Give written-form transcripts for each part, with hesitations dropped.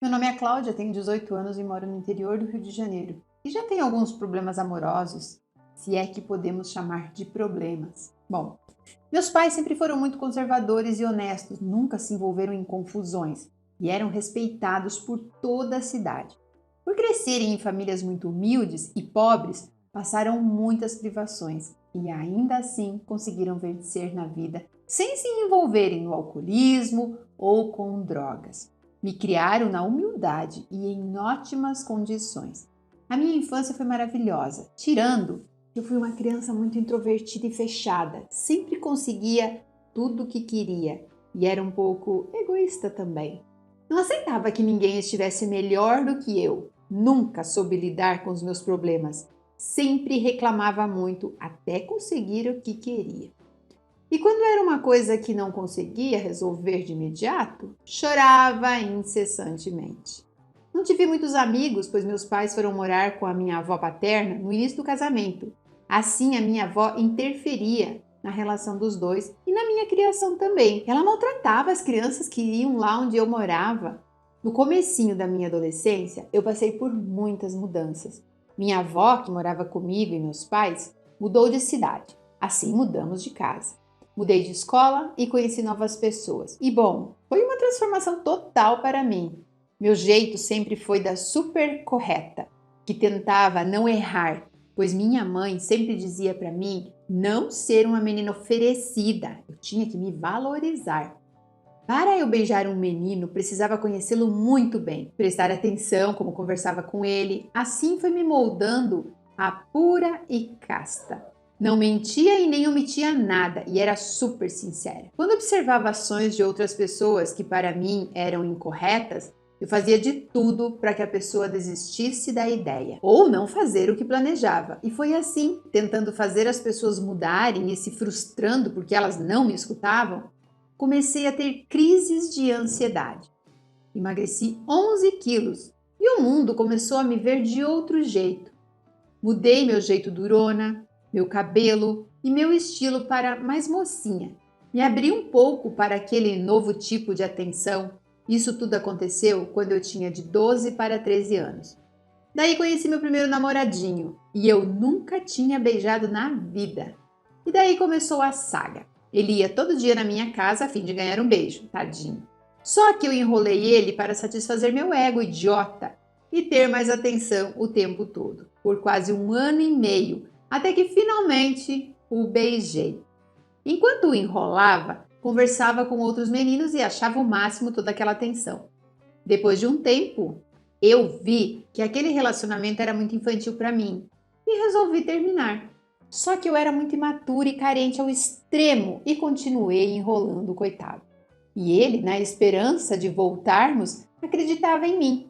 Meu nome é Cláudia, tenho 18 anos e moro no interior do Rio de Janeiro. E já tenho alguns problemas amorosos, se é que podemos chamar de problemas. Bom, meus pais sempre foram muito conservadores e honestos, nunca se envolveram em confusões e eram respeitados por toda a cidade. Por crescerem em famílias muito humildes e pobres, passaram muitas privações e ainda assim conseguiram vencer na vida sem se envolverem no alcoolismo ou com drogas. Me criaram na humildade e em ótimas condições. A minha infância foi maravilhosa, tirando que eu fui uma criança muito introvertida e fechada, sempre conseguia tudo o que queria e era um pouco egoísta também. Não aceitava que ninguém estivesse melhor do que eu, nunca soube lidar com os meus problemas, sempre reclamava muito até conseguir o que queria. E quando era uma coisa que não conseguia resolver de imediato, chorava incessantemente. Não tive muitos amigos, pois meus pais foram morar com a minha avó paterna no início do casamento. Assim, a minha avó interferia na relação dos dois e na minha criação também. Ela maltratava as crianças que iam lá onde eu morava. No comecinho da minha adolescência, eu passei por muitas mudanças. Minha avó, que morava comigo e meus pais, mudou de cidade. Assim, mudamos de casa. Mudei de escola e conheci novas pessoas. E bom, foi uma transformação total para mim. Meu jeito sempre foi da super correta, que tentava não errar, pois minha mãe sempre dizia para mim não ser uma menina oferecida, eu tinha que me valorizar. Para eu beijar um menino, precisava conhecê-lo muito bem, prestar atenção como conversava com ele, assim foi me moldando a pura e casta. Não mentia e nem omitia nada e era super sincera. Quando observava ações de outras pessoas que para mim eram incorretas, eu fazia de tudo para que a pessoa desistisse da ideia ou não fazer o que planejava. E foi assim, tentando fazer as pessoas mudarem e se frustrando porque elas não me escutavam, comecei a ter crises de ansiedade. Emagreci 11 quilos e o mundo começou a me ver de outro jeito. Mudei meu jeito durona, meu cabelo e meu estilo para mais mocinha. Me abri um pouco para aquele novo tipo de atenção. Isso tudo aconteceu quando eu tinha de 12 para 13 anos. Daí conheci meu primeiro namoradinho e eu nunca tinha beijado na vida. E daí começou a saga. Ele ia todo dia na minha casa a fim de ganhar um beijo, tadinho. Só que eu enrolei ele para satisfazer meu ego idiota e ter mais atenção o tempo todo, por quase 1 ano e meio, até que finalmente o beijei. Enquanto o enrolava, conversava com outros meninos e achava o máximo toda aquela atenção. Depois de um tempo, eu vi que aquele relacionamento era muito infantil para mim e resolvi terminar. Só que eu era muito imatura e carente ao extremo e continuei enrolando o coitado. E ele, na esperança de voltarmos, acreditava em mim.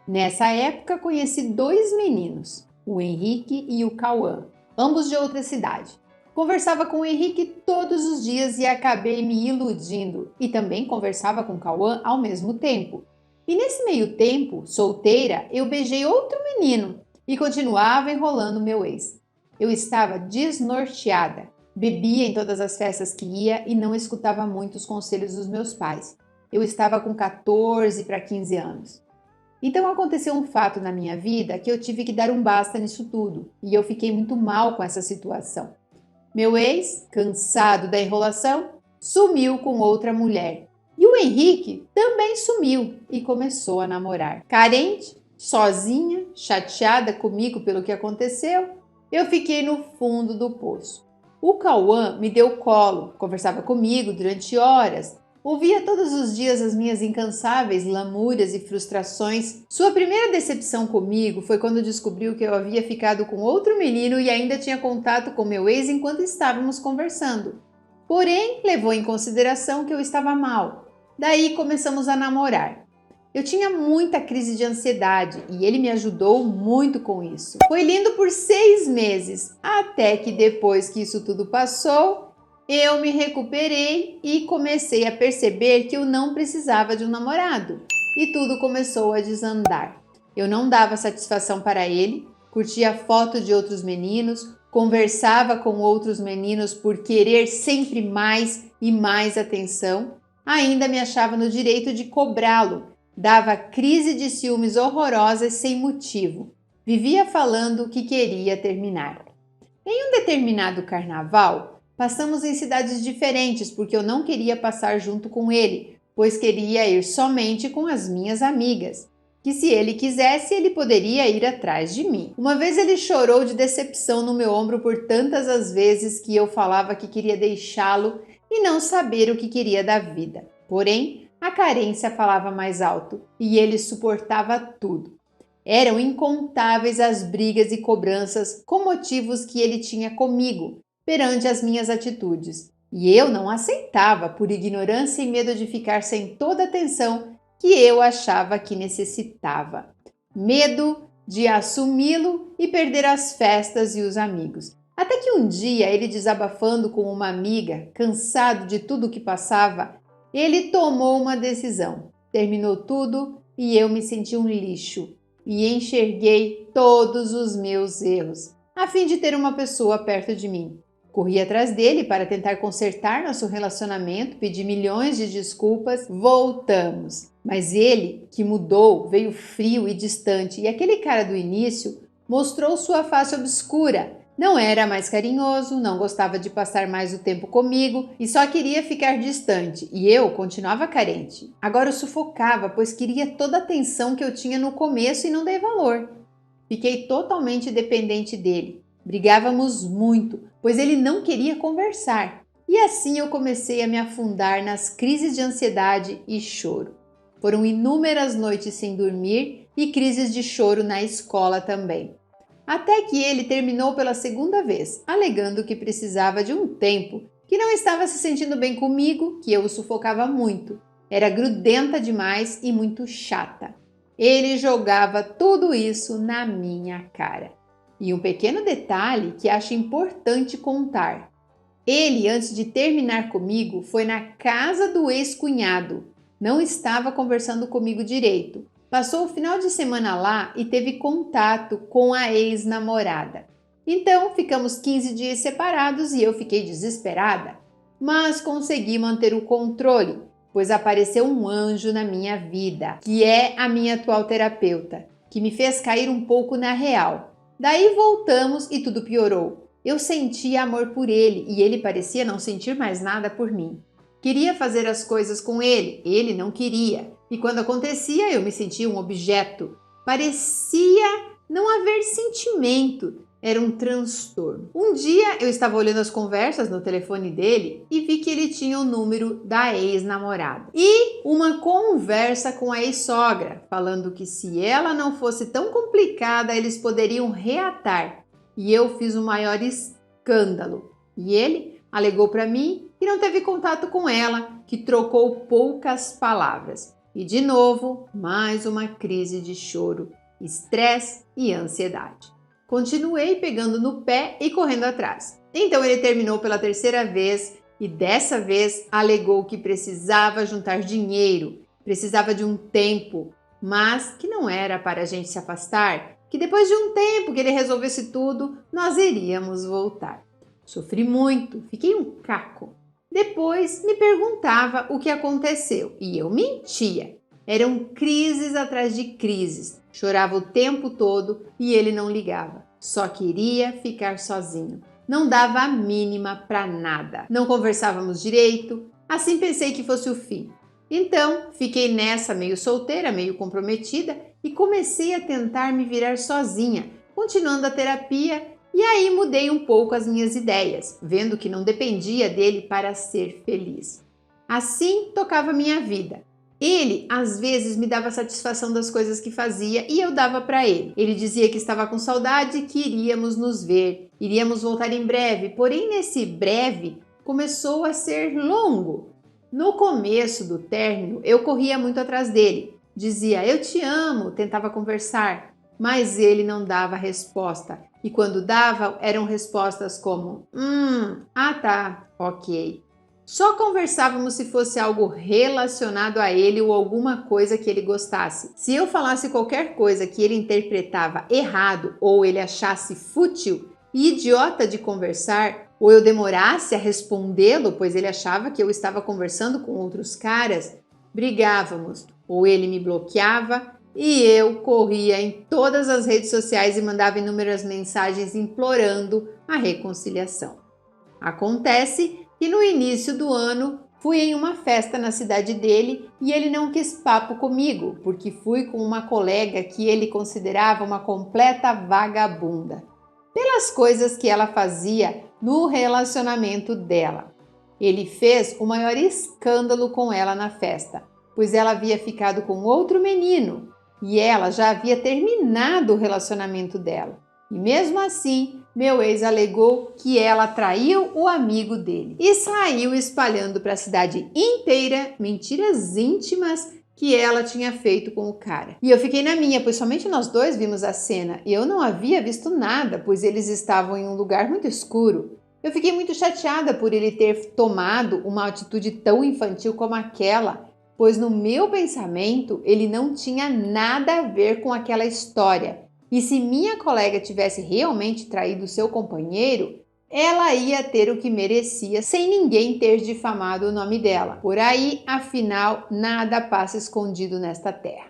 Nessa época, conheci 2 meninos, o Henrique e o Cauã, ambos de outra cidade. Conversava com o Henrique todos os dias e acabei me iludindo, e também conversava com o Cauã ao mesmo tempo. E nesse meio tempo, solteira, eu beijei outro menino e continuava enrolando meu ex. Eu estava desnorteada, bebia em todas as festas que ia e não escutava muito os conselhos dos meus pais. Eu estava com 14 para 15 anos. Então aconteceu um fato na minha vida que eu tive que dar um basta nisso tudo e eu fiquei muito mal com essa situação. Meu ex, cansado da enrolação, sumiu com outra mulher. E o Henrique também sumiu e começou a namorar. Carente, sozinha, chateada comigo pelo que aconteceu, eu fiquei no fundo do poço. O Cauã me deu colo, conversava comigo durante horas, ouvia todos os dias as minhas incansáveis lamúrias e frustrações. Sua primeira decepção comigo foi quando descobriu que eu havia ficado com outro menino e ainda tinha contato com meu ex enquanto estávamos conversando. Porém, levou em consideração que eu estava mal. Daí começamos a namorar. Eu tinha muita crise de ansiedade e ele me ajudou muito com isso. Foi lindo por 6 meses, até que depois que isso tudo passou, eu me recuperei e comecei a perceber que eu não precisava de um namorado. E tudo começou a desandar. Eu não dava satisfação para ele, curtia foto de outros meninos, conversava com outros meninos por querer sempre mais e mais atenção, ainda me achava no direito de cobrá-lo Dava crise de ciúmes horrorosas sem motivo. Vivia falando que queria terminar. Em um determinado carnaval, passamos em cidades diferentes porque eu não queria passar junto com ele, pois queria ir somente com as minhas amigas, que se ele quisesse, ele poderia ir atrás de mim. Uma vez ele chorou de decepção no meu ombro por tantas as vezes que eu falava que queria deixá-lo e não saber o que queria da vida. Porém, a carência falava mais alto e ele suportava tudo. Eram incontáveis as brigas e cobranças com motivos que ele tinha comigo perante as minhas atitudes. E eu não aceitava por ignorância e medo de ficar sem toda a atenção que eu achava que necessitava. Medo de assumi-lo e perder as festas e os amigos. Até que um dia, ele desabafando com uma amiga, cansado de tudo o que passava, ele tomou uma decisão. Terminou tudo e eu me senti um lixo e enxerguei todos os meus erros, a fim de ter uma pessoa perto de mim. Corri atrás dele para tentar consertar nosso relacionamento, pedi milhões de desculpas, voltamos. Mas ele, que mudou, veio frio e distante, e aquele cara do início mostrou sua face obscura. Não era mais carinhoso, não gostava de passar mais o tempo comigo e só queria ficar distante, e eu continuava carente. Agora eu sufocava, pois queria toda a atenção que eu tinha no começo e não dei valor. Fiquei totalmente dependente dele. Brigávamos muito, pois ele não queria conversar. E assim eu comecei a me afundar nas crises de ansiedade e choro. Foram inúmeras noites sem dormir e crises de choro na escola também. Até que ele terminou pela segunda vez, alegando que precisava de um tempo, que não estava se sentindo bem comigo, que eu o sufocava muito. Era grudenta demais e muito chata. Ele jogava tudo isso na minha cara. E um pequeno detalhe que acho importante contar. Ele, antes de terminar comigo, foi na casa do ex-cunhado. Não estava conversando comigo direito. Passou o final de semana lá e teve contato com a ex-namorada. Então, ficamos 15 dias separados e eu fiquei desesperada. Mas consegui manter o controle, pois apareceu um anjo na minha vida, que é a minha atual terapeuta, que me fez cair um pouco na real. Daí voltamos e tudo piorou. Eu sentia amor por ele e ele parecia não sentir mais nada por mim. Queria fazer as coisas com ele, ele não queria. E quando acontecia, eu me sentia um objeto. Parecia não haver sentimento. Era um transtorno. Um dia eu estava olhando as conversas no telefone dele e vi que ele tinha o número da ex-namorada. E uma conversa com a ex-sogra, falando que se ela não fosse tão complicada, eles poderiam reatar. E eu fiz o maior escândalo. E ele alegou para mim que não teve contato com ela, que trocou poucas palavras. E de novo, mais uma crise de choro, estresse e ansiedade. Continuei pegando no pé e correndo atrás. Então ele terminou pela terceira vez e dessa vez alegou que precisava juntar dinheiro, precisava de um tempo, mas que não era para a gente se afastar, que depois de um tempo que ele resolvesse tudo, nós iríamos voltar. Sofri muito, fiquei um caco. Depois me perguntava o que aconteceu e eu mentia. Eram crises atrás de crises. Chorava o tempo todo e ele não ligava. Só queria ficar sozinho. Não dava a mínima para nada. Não conversávamos direito. Assim pensei que fosse o fim. Então, fiquei nessa meio solteira, meio comprometida e comecei a tentar me virar sozinha, continuando a terapia. E aí mudei um pouco as minhas ideias, vendo que não dependia dele para ser feliz. Assim tocava minha vida. Ele, às vezes, me dava satisfação das coisas que fazia e eu dava para ele. Ele dizia que estava com saudade e que iríamos nos ver. Iríamos voltar em breve, porém nesse breve começou a ser longo. No começo do término, eu corria muito atrás dele. Dizia, eu te amo, tentava conversar, mas ele não dava resposta. E quando dava, eram respostas como, tá, ok. Só conversávamos se fosse algo relacionado a ele ou alguma coisa que ele gostasse. Se eu falasse qualquer coisa que ele interpretava errado ou ele achasse fútil e idiota de conversar, ou eu demorasse a respondê-lo, pois ele achava que eu estava conversando com outros caras, brigávamos. ou ele me bloqueava e eu corria em todas as redes sociais e mandava inúmeras mensagens implorando a reconciliação. Acontece que no início do ano fui em uma festa na cidade dele e ele não quis papo comigo, porque fui com uma colega que ele considerava uma completa vagabunda, pelas coisas que ela fazia no relacionamento dela. Ele fez o maior escândalo com ela na festa, pois ela havia ficado com outro menino e ela já havia terminado o relacionamento dela. E mesmo assim, meu ex alegou que ela traiu o amigo dele e saiu espalhando para a cidade inteira mentiras íntimas que ela tinha feito com o cara. E eu fiquei na minha, pois somente nós dois vimos a cena e eu não havia visto nada, pois eles estavam em um lugar muito escuro. Eu fiquei muito chateada por ele ter tomado uma atitude tão infantil como aquela, pois no meu pensamento ele não tinha nada a ver com aquela história. E se minha colega tivesse realmente traído seu companheiro, ela ia ter o que merecia sem ninguém ter difamado o nome dela. Por aí, afinal, nada passa escondido nesta terra.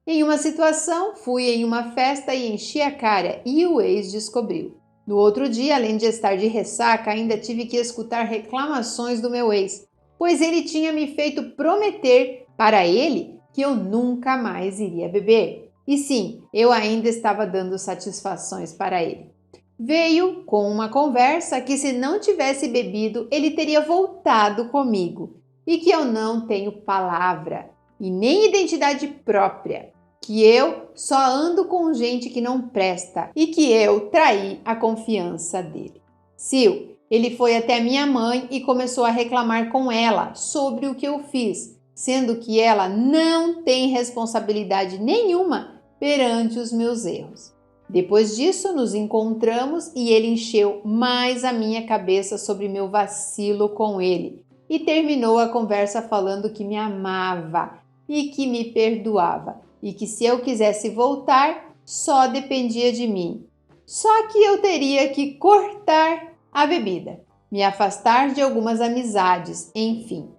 Em uma situação, fui em uma festa e enchi a cara e o ex descobriu. No outro dia, além de estar de ressaca, ainda tive que escutar reclamações do meu ex, pois ele tinha me feito prometer para ele que eu nunca mais iria beber. E sim, eu ainda estava dando satisfações para ele. Veio com uma conversa que se não tivesse bebido, ele teria voltado comigo e que eu não tenho palavra e nem identidade própria, que eu só ando com gente que não presta e que eu traí a confiança dele. Sil, ele foi até minha mãe e começou a reclamar com ela sobre o que eu fiz, sendo que ela não tem responsabilidade nenhuma perante os meus erros. Depois disso, nos encontramos e ele encheu mais a minha cabeça sobre meu vacilo com ele e terminou a conversa falando que me amava e que me perdoava e que se eu quisesse voltar, só dependia de mim. Só que eu teria que cortar a bebida, me afastar de algumas amizades, enfim.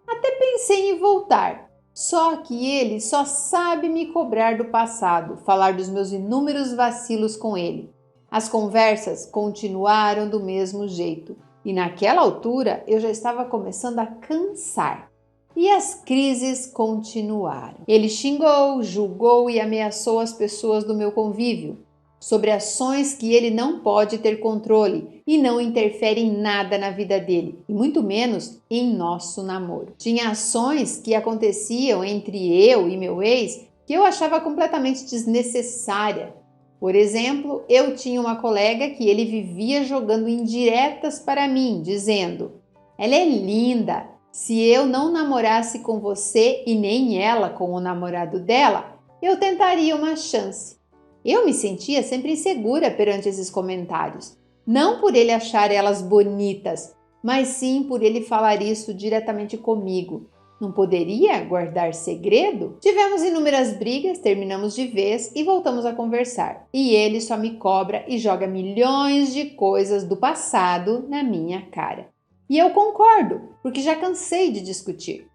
Até pensei em voltar, só que ele só sabe me cobrar do passado, falar dos meus inúmeros vacilos com ele. As conversas continuaram do mesmo jeito e naquela altura eu já estava começando a cansar. E as crises continuaram. Ele xingou, julgou e ameaçou as pessoas do meu convívio sobre ações que ele não pode ter controle e não interfere em nada na vida dele, e muito menos em nosso namoro. Tinha ações que aconteciam entre eu e meu ex que eu achava completamente desnecessária. Por exemplo, eu tinha uma colega que ele vivia jogando indiretas para mim, dizendo: "Ela é linda, se eu não namorasse com você e nem ela com o namorado dela, eu tentaria uma chance." Eu me sentia sempre insegura perante esses comentários, não por ele achar elas bonitas, mas sim por ele falar isso diretamente comigo. Não poderia guardar segredo? Tivemos inúmeras brigas, terminamos de vez e voltamos a conversar. E ele só me cobra e joga milhões de coisas do passado na minha cara. E eu concordo, porque já cansei de discutir.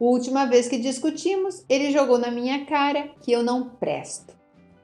A última vez que discutimos, ele jogou na minha cara que eu não presto.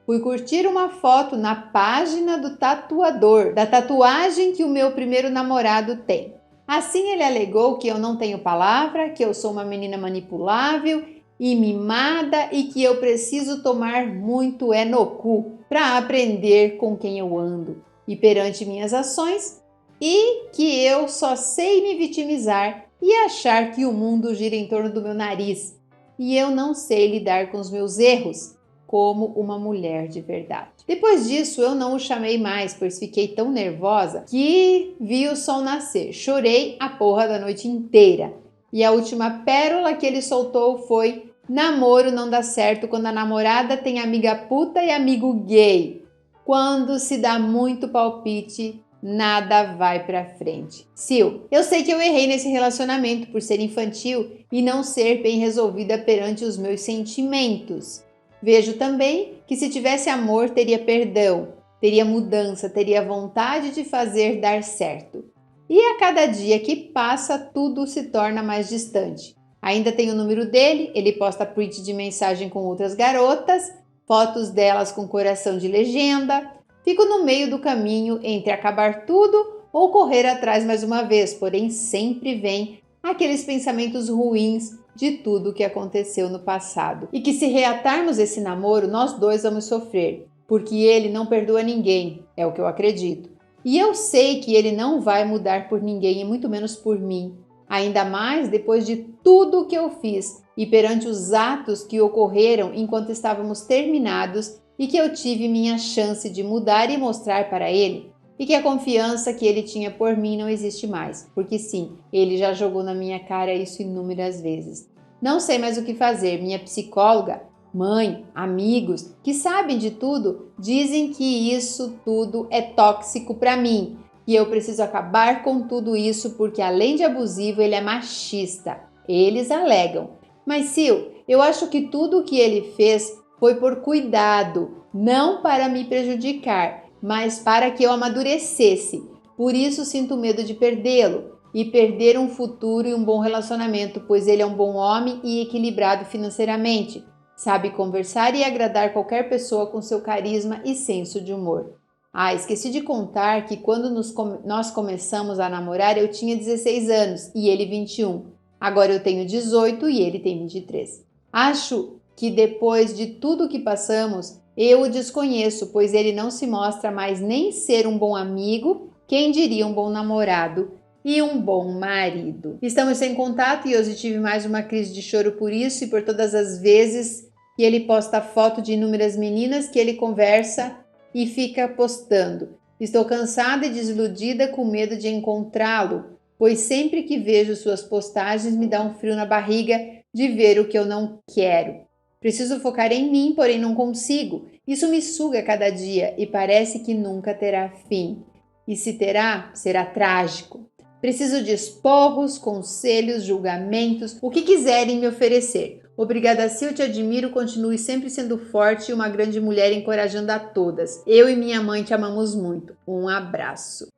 Fui curtir uma foto na página do tatuador, da tatuagem que o meu primeiro namorado tem. Assim ele alegou que eu não tenho palavra, que eu sou uma menina manipulável e mimada e que eu preciso tomar muito no cu para aprender com quem eu ando e perante minhas ações, e que eu só sei me vitimizar e achar que o mundo gira em torno do meu nariz e eu não sei lidar com os meus erros como uma mulher de verdade. Depois disso, eu não o chamei mais, pois fiquei tão nervosa que vi o sol nascer. Chorei a porra da noite inteira. E a última pérola que ele soltou foi: namoro não dá certo quando a namorada tem amiga puta e amigo gay. Quando se dá muito palpite, nada vai pra frente. Sil, eu sei que eu errei nesse relacionamento por ser infantil e não ser bem resolvida perante os meus sentimentos. Vejo também que se tivesse amor, teria perdão, teria mudança, teria vontade de fazer dar certo. E a cada dia que passa, tudo se torna mais distante. Ainda tem o número dele, ele posta print de mensagem com outras garotas, fotos delas com coração de legenda. Fico no meio do caminho entre acabar tudo ou correr atrás mais uma vez, porém sempre vem aqueles pensamentos ruins de tudo que aconteceu no passado. E que se reatarmos esse namoro, nós dois vamos sofrer, porque ele não perdoa ninguém, é o que eu acredito. E eu sei que ele não vai mudar por ninguém, e muito menos por mim. Ainda mais depois de tudo o que eu fiz e perante os atos que ocorreram enquanto estávamos terminados e que eu tive minha chance de mudar e mostrar para ele, e que a confiança que ele tinha por mim não existe mais, porque sim, ele já jogou na minha cara isso inúmeras vezes. Não sei mais o que fazer. Minha psicóloga, mãe, amigos que sabem de tudo dizem que isso tudo é tóxico para mim. E eu preciso acabar com tudo isso porque, além de abusivo, ele é machista. Eles alegam. Mas, Sil, eu acho que tudo o que ele fez foi por cuidado, não para me prejudicar, mas para que eu amadurecesse. Por isso sinto medo de perdê-lo e perder um futuro e um bom relacionamento, pois ele é um bom homem e equilibrado financeiramente. Sabe conversar e agradar qualquer pessoa com seu carisma e senso de humor. Esqueci de contar que quando nós começamos a namorar eu tinha 16 anos e ele 21. Agora eu tenho 18 e ele tem 23. Acho que depois de tudo que passamos, eu o desconheço, pois ele não se mostra mais nem ser um bom amigo, quem diria um bom namorado e um bom marido. Estamos sem contato e hoje tive mais uma crise de choro por isso e por todas as vezes que ele posta foto de inúmeras meninas que ele conversa e fica postando. Estou cansada e desiludida com medo de encontrá-lo, pois sempre que vejo suas postagens me dá um frio na barriga de ver o que eu não quero. Preciso focar em mim, porém não consigo. Isso me suga cada dia e parece que nunca terá fim. E se terá, será trágico. Preciso de esporros, conselhos, julgamentos, o que quiserem me oferecer. Obrigada, Sil, te admiro, continue sempre sendo forte e uma grande mulher encorajando a todas. Eu e minha mãe te amamos muito. Um abraço.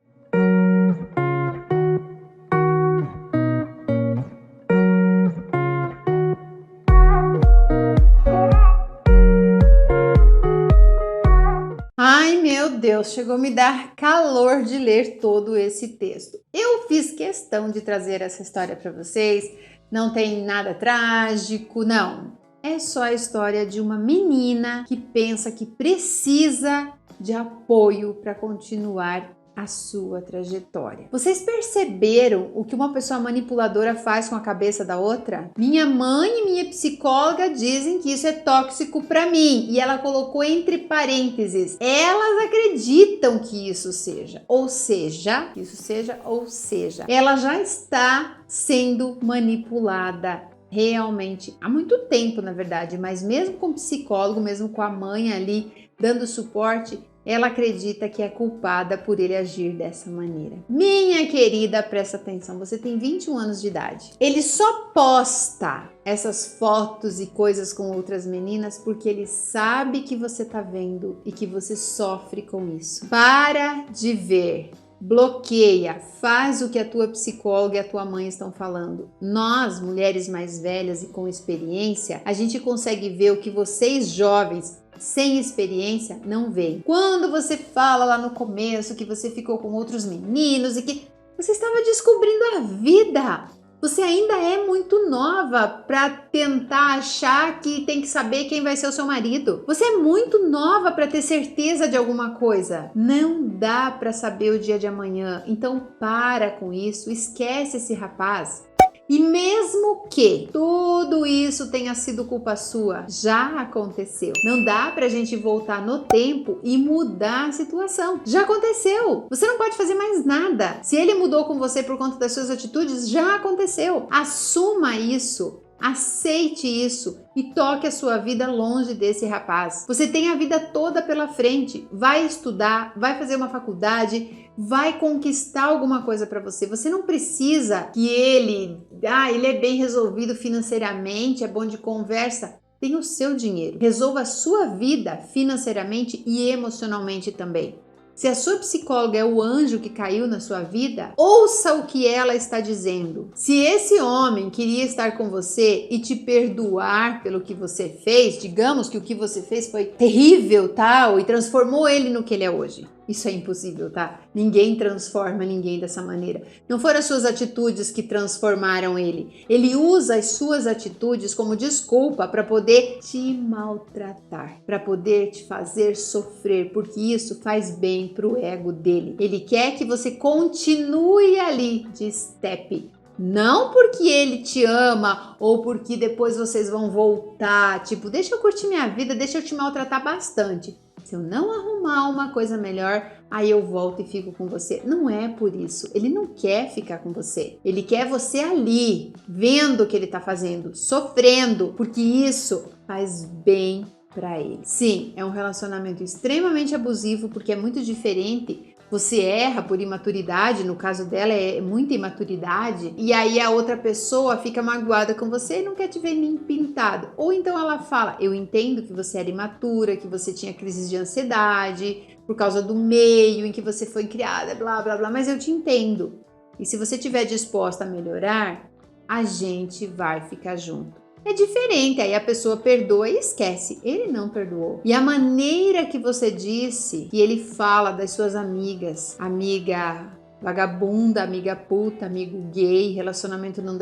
Ai, meu Deus, chegou a me dar calor de ler todo esse texto. Eu fiz questão de trazer essa história para vocês. Não tem nada trágico, não. É só a história de uma menina que pensa que precisa de apoio para continuar a sua trajetória. Vocês perceberam o que uma pessoa manipuladora faz com a cabeça da outra? Minha mãe e minha psicóloga dizem que isso é tóxico para mim e ela colocou entre parênteses. Elas acreditam que isso seja, ou seja, ela já está sendo manipulada realmente há muito tempo, na verdade, mas mesmo com o psicólogo, mesmo com a mãe ali dando suporte, ela acredita que é culpada por ele agir dessa maneira. Minha querida, presta atenção, você tem 21 anos de idade. Ele só posta essas fotos e coisas com outras meninas porque ele sabe que você tá vendo e que você sofre com isso. Para de ver. Bloqueia, faz o que a tua psicóloga e a tua mãe estão falando. Nós, mulheres mais velhas e com experiência, a gente consegue ver o que vocês jovens sem experiência não veem. Quando você fala lá no começo que você ficou com outros meninos e que você estava descobrindo a vida, você ainda é muito nova para tentar achar que tem que saber quem vai ser o seu marido. Você é muito nova para ter certeza de alguma coisa. Não dá para saber o dia de amanhã. Então para com isso, esquece esse rapaz. E mesmo que tudo isso tenha sido culpa sua, já aconteceu. Não dá pra gente voltar no tempo e mudar a situação. Já aconteceu. Você não pode fazer mais nada. Se ele mudou com você por conta das suas atitudes, já aconteceu. Assuma isso. Aceite isso e toque a sua vida longe desse rapaz. Você tem a vida toda pela frente. Vai estudar, vai fazer uma faculdade, vai conquistar alguma coisa para você. Você não precisa que ele é bem resolvido financeiramente, é bom de conversa. Tem o seu dinheiro. Resolva a sua vida financeiramente e emocionalmente também. Se a sua psicóloga é o anjo que caiu na sua vida, ouça o que ela está dizendo. Se esse homem queria estar com você e te perdoar pelo que você fez, digamos que o que você fez foi terrível, tal, e transformou ele no que ele é hoje. Isso é impossível, tá? Ninguém transforma ninguém dessa maneira. Não foram as suas atitudes que transformaram ele. Ele usa as suas atitudes como desculpa para poder te maltratar, para poder te fazer sofrer, porque isso faz bem pro ego dele. Ele quer que você continue ali de step. Não porque ele te ama ou porque depois vocês vão voltar, tipo, deixa eu curtir minha vida, deixa eu te maltratar bastante. Se eu não arrumar uma coisa melhor, aí eu volto e fico com você. Não é por isso. Ele não quer ficar com você. Ele quer você ali, vendo o que ele tá fazendo, sofrendo, porque isso faz bem pra ele. Sim, é um relacionamento extremamente abusivo, porque é muito diferente. Você erra por imaturidade, no caso dela é muita imaturidade, e aí a outra pessoa fica magoada com você e não quer te ver nem pintado. Ou então ela fala, eu entendo que você era imatura, que você tinha crises de ansiedade, por causa do meio em que você foi criada, blá blá blá, mas eu te entendo. E se você estiver disposta a melhorar, a gente vai ficar junto. É diferente, aí a pessoa perdoa e esquece. Ele não perdoou. E a maneira que você disse, que ele fala das suas amigas, amiga vagabunda, amiga puta, amigo gay, relacionamento não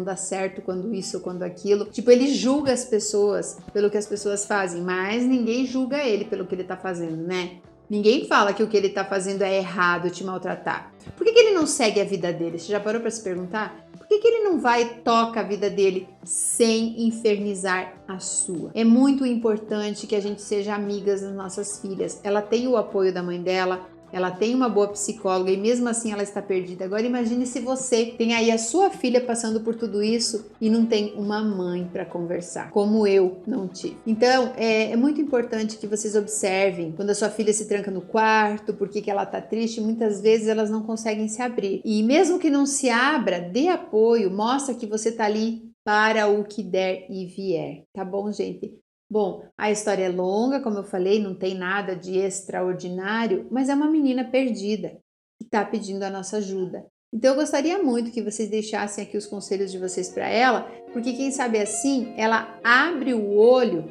dá certo quando isso ou quando aquilo. Tipo, ele julga as pessoas pelo que as pessoas fazem, mas ninguém julga ele pelo que ele tá fazendo, né? Ninguém fala que o que ele tá fazendo é errado, te maltratar. Por que ele não segue a vida dele? Você já parou pra se perguntar? Por que ele não vai e toca a vida dele sem infernizar a sua? É muito importante que a gente seja amigas das nossas filhas. Ela tem o apoio da mãe dela, ela tem uma boa psicóloga e mesmo assim ela está perdida. Agora imagine se você tem aí a sua filha passando por tudo isso e não tem uma mãe para conversar, como eu não tive. Então é muito importante que vocês observem quando a sua filha se tranca no quarto, porque que ela tá triste, muitas vezes elas não conseguem se abrir. E mesmo que não se abra, dê apoio, mostra que você tá ali para o que der e vier, tá bom, gente? Bom, a história é longa, como eu falei, não tem nada de extraordinário, mas é uma menina perdida que está pedindo a nossa ajuda. Então eu gostaria muito que vocês deixassem aqui os conselhos de vocês para ela, porque quem sabe assim ela abre o olho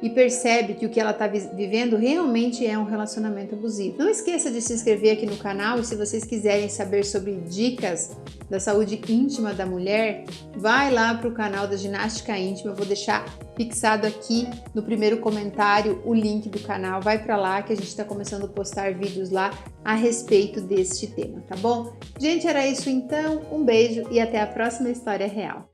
e percebe que o que ela está vivendo realmente é um relacionamento abusivo. Não esqueça de se inscrever aqui no canal e se vocês quiserem saber sobre dicas da saúde íntima da mulher, vai lá para o canal da Ginástica Íntima, eu vou deixar fixado aqui no primeiro comentário o link do canal, vai para lá que a gente está começando a postar vídeos lá a respeito deste tema, tá bom? Gente, era isso então, um beijo e até a próxima história real.